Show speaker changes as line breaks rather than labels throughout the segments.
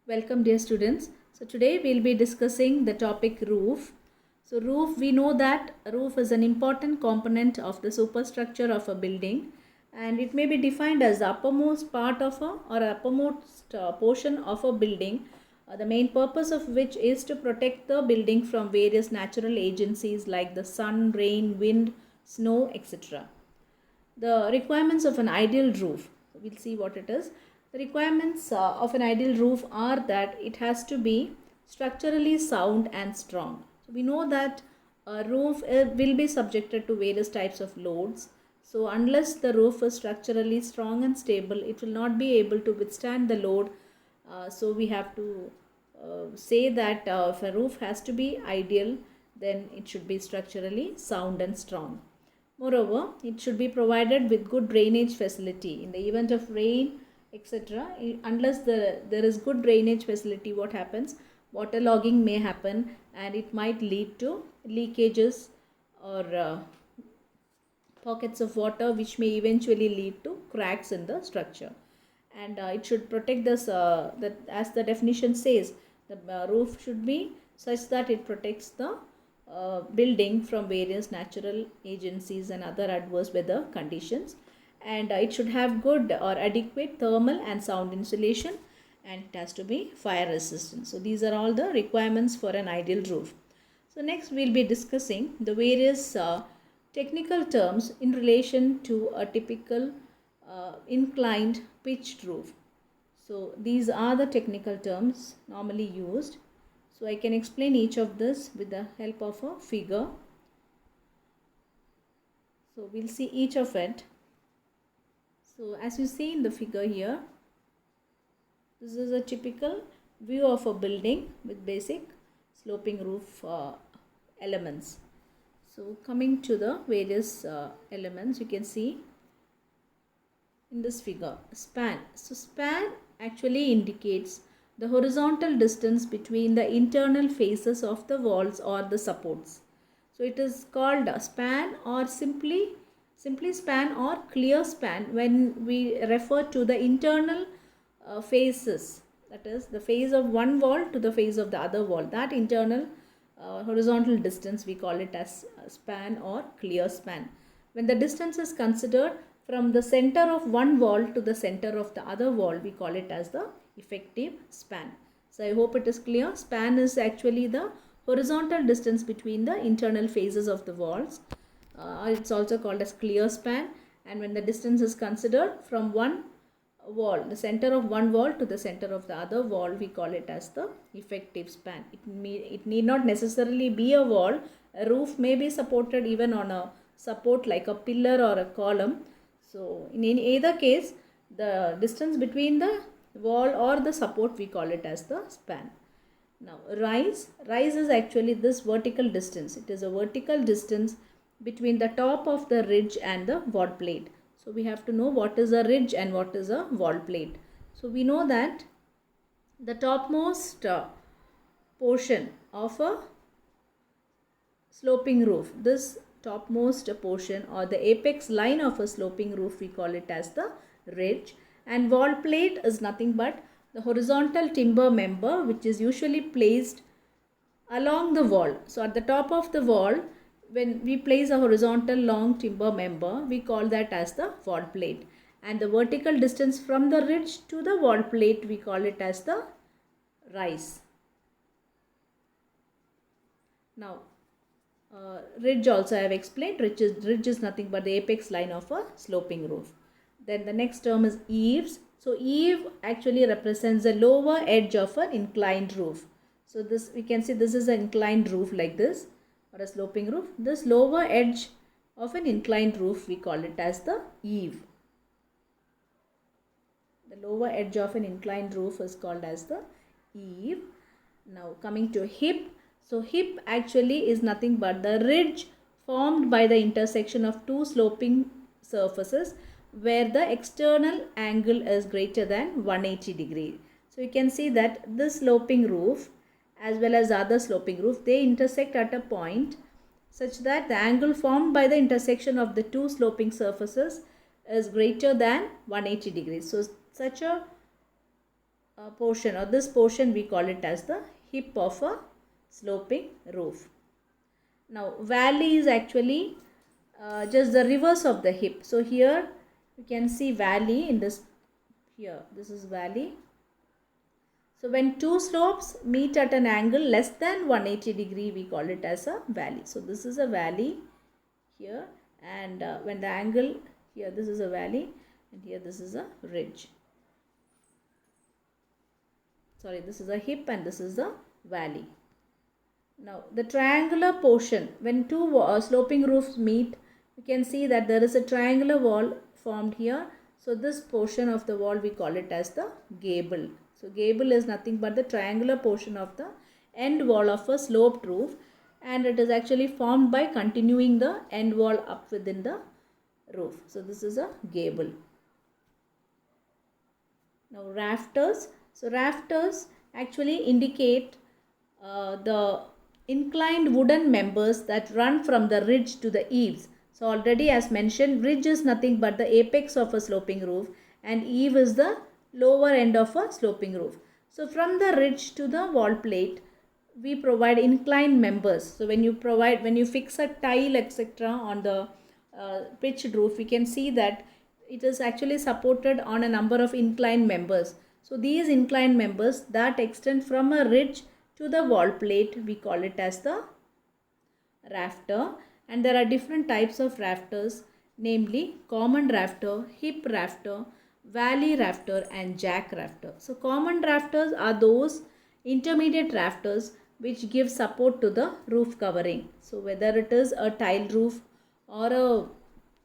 Welcome dear students. So today we'll be discussing the topic roof. So roof, we know that roof is an important component of the superstructure of a building, and it may be defined as the uppermost part of a or uppermost portion of a building, the main purpose of which is to protect the building from various natural agencies like the sun, rain, wind, snow, etc. The requirements of an ideal roof. We'll see what it is. The requirements of an ideal roof are that it has to be structurally sound and strong. So we know that a roof will be subjected to various types of loads. So unless the roof is structurally strong and stable, it will not be able to withstand the load. So we have to say that if a roof has to be ideal, then it should be structurally sound and strong. Moreover, it should be provided with good drainage facility. In the event of rain, etc., unless there is good drainage facility, what happens? Waterlogging may happen and it might lead to leakages or pockets of water, which may eventually lead to cracks in the structure. And it should protect this, as the definition says, the roof should be such that it protects the building from various natural agencies and other adverse weather conditions, and it should have good or adequate thermal and sound insulation, and it has to be fire resistant. So these are all the requirements for an ideal roof. So next we'll be discussing the various technical terms in relation to a typical inclined pitched roof. So these are the technical terms normally used. So I can explain each of this with the help of a figure. So we'll see each of it. So as you see in the figure here, this is a typical view of a building with basic sloping roof elements. So coming to the various elements, you can see in this figure, span. So span actually indicates the horizontal distance between the internal faces of the walls or the supports. So it is called a span, or simply span or clear span when we refer to the internal faces, that is the face of one wall to the face of the other wall. That internal horizontal distance, we call it as span or clear span. When the distance is considered from the center of one wall to the center of the other wall, we call it as the effective span. So I hope it is clear. Span is actually the horizontal distance between the internal faces of the walls. It's also called as clear span, and when the distance is considered from one wall, the center of one wall to the center of the other wall, we call it as the effective span. It need not necessarily be a wall. A roof may be supported even on a support like a pillar or a column. So in either case, the distance between the wall or the support, we call it as the span. Now rise is actually this vertical distance. It is a vertical distance between the top of the ridge and the wall plate. So we have to know what is a ridge and what is a wall plate. So we know that the topmost portion of a sloping roof, this topmost portion or the apex line of a sloping roof, we call it as the ridge, and wall plate is nothing but the horizontal timber member which is usually placed along the wall. So at the top of the wall, when we place a horizontal long timber member, we call that as the wall plate, and the vertical distance from the ridge to the wall plate, we call it as the rise. Now ridge also I have explained. Ridge is nothing but the apex line of a sloping roof. Then the next term is eaves. So eave actually represents the lower edge of an inclined roof. So this, we can see this is an inclined roof like this, or a sloping roof. This lower edge of an inclined roof, we call it as the eave. The lower edge of an inclined roof is called as the eave. Now coming to hip. So hip actually is nothing but the ridge formed by the intersection of two sloping surfaces where the external angle is greater than 180 degree. So you can see that this sloping roof as well as other sloping roof, they intersect at a point such that the angle formed by the intersection of the two sloping surfaces is greater than 180 degrees. So such a portion, or this portion we call it as the hip of a sloping roof. Now valley is actually just the reverse of the hip. So here you can see valley in this, here this is valley. So when two slopes meet at an angle less than 180 degree, we call it as a valley. So this is a valley here, and when the angle here, this is a valley, and here this is a ridge. Sorry, this is a hip and this is the valley. Now the triangular portion, when two sloping roofs meet, you can see that there is a triangular wall formed here. So this portion of the wall we call it as the gable. So gable is nothing but the triangular portion of the end wall of a sloped roof, and it is actually formed by continuing the end wall up within the roof. So this is a gable. Now rafters. So rafters actually indicate the inclined wooden members that run from the ridge to the eaves. So already as mentioned, ridge is nothing but the apex of a sloping roof, and eave is the lower end of a sloping roof. So from the ridge to the wall plate, we provide inclined members. So when you fix a tile etc. on the pitched roof, we can see that it is actually supported on a number of inclined members. So these inclined members that extend from a ridge to the wall plate, we call it as the rafter. And there are different types of rafters, namely common rafter, hip rafter, valley rafter and jack rafter. So common rafters are those intermediate rafters which give support to the roof covering. So whether it is a tile roof or a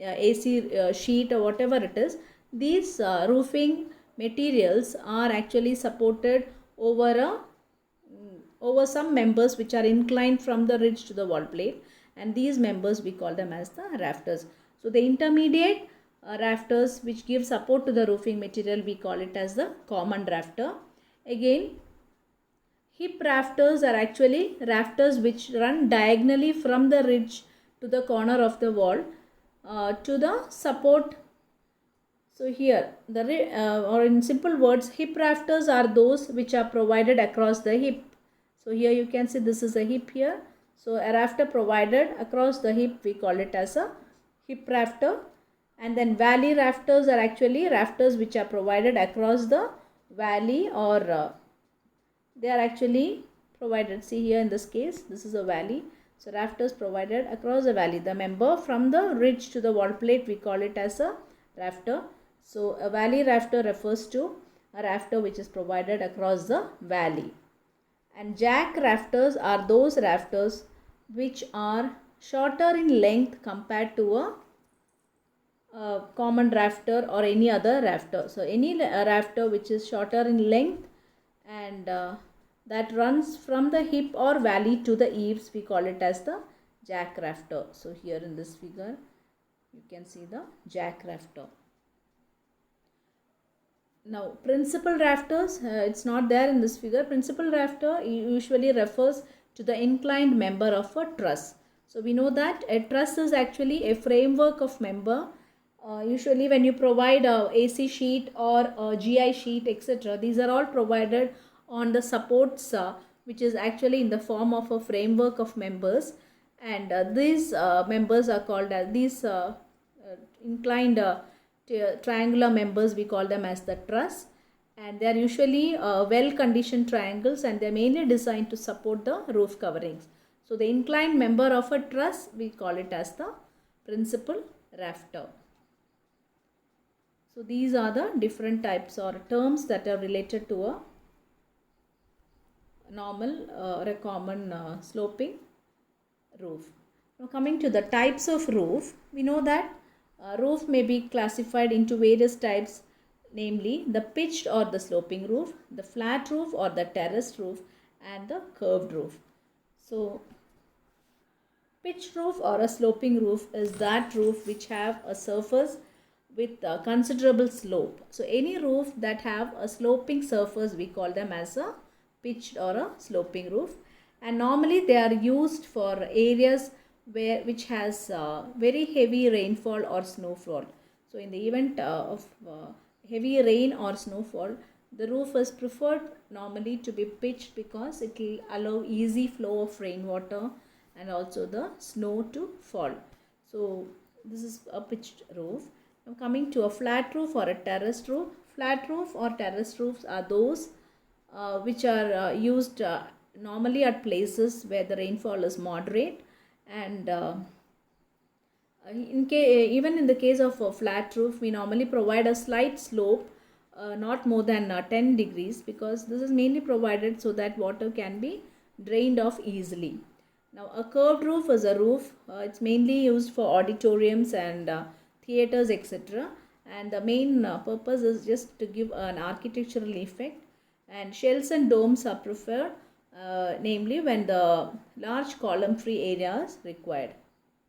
AC sheet or whatever it is, these roofing materials are actually supported over some members which are inclined from the ridge to the wall plate, and these members we call them as the rafters. So the intermediate rafters which give support to the roofing material, we call it as the common rafter. Again, hip rafters are actually rafters which run diagonally from the ridge to the corner of the wall to the support. So here, or in simple words, hip rafters are those which are provided across the hip. So here you can see this is a hip here. So a rafter provided across the hip, we call it as a hip rafter. And then valley rafters are actually rafters which are provided across the valley, or they are actually provided. See here in this case, this is a valley. So rafters provided across the valley. The member from the ridge to the wall plate, we call it as a rafter. So a valley rafter refers to a rafter which is provided across the valley. And jack rafters are those rafters which are shorter in length compared to a common rafter or any other rafter. So any rafter which is shorter in length and that runs from the hip or valley to the eaves, we call it as the jack rafter. So here in this figure you can see the jack rafter. Now principal rafters, it's not there in this figure. Principal rafter usually refers to the inclined member of a truss. So we know that a truss is actually a framework of member. Usually when you provide a AC sheet or a GI sheet etc., these are all provided on the supports which is actually in the form of a framework of members, and these members are called as these inclined triangular members, we call them as the truss, and they are usually well conditioned triangles, and they are mainly designed to support the roof coverings. So the inclined member of a truss, we call it as the principal rafter. So these are the different types or terms that are related to a normal or a common sloping roof. Now coming to the types of roof, we know that roof may be classified into various types, namely the pitched or the sloping roof, the flat roof or the terraced roof, and the curved roof. So pitched roof or a sloping roof is that roof which have a surface with a considerable slope. So any roof that have a sloping surface, we call them as a pitched or a sloping roof, and normally they are used for areas which has very heavy rainfall or snowfall. So in the event of heavy rain or snowfall, The roof is preferred normally to be pitched because it will allow easy flow of rainwater and also the snow to fall. So this is a pitched roof. Now coming to a flat roof or a terraced roof. Flat roof or terraced roofs are those which are used normally at places where the rainfall is moderate, and even in the case of a flat roof, we normally provide a slight slope, not more than 10 degrees, because this is mainly provided so that water can be drained off easily. Now a curved roof is a roof, it's mainly used for auditoriums and theaters, etc., and the main purpose is just to give an architectural effect, and shells and domes are preferred, namely when the large column free area is required.